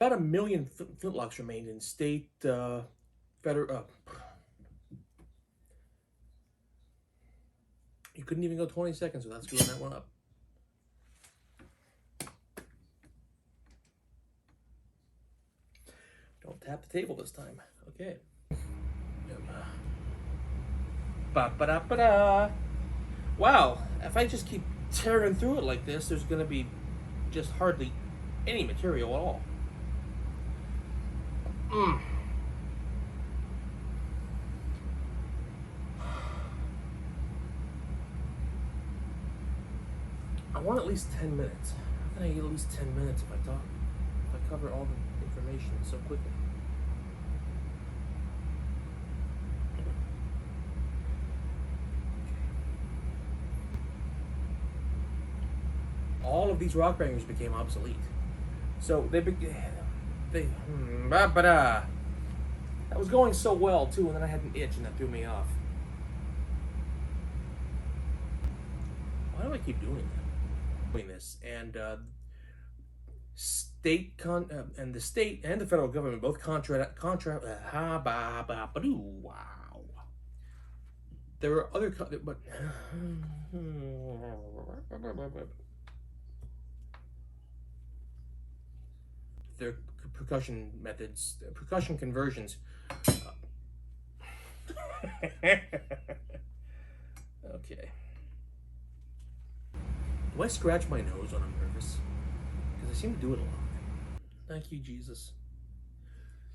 About a million flintlocks remained in state, federal. You couldn't even go 20 seconds without screwing that one up. Don't tap the table this time. Okay. Ba-ba-da-ba-da. Wow, if I just keep tearing through it like this, there's going to be just hardly any material at all. I want at least 10 minutes. How can I get at least 10 minutes if I talk? If I cover all the information so quickly? All of these rock bangers became obsolete. So they that was going so well too, and then I had an itch and that threw me off. Why do I keep doing that? Doing this, and the state and the federal government both wow. There were other but their percussion methods, percussion conversions. Okay. Do I scratch my nose when I'm nervous? Because I seem to do it a lot. Thank you, Jesus.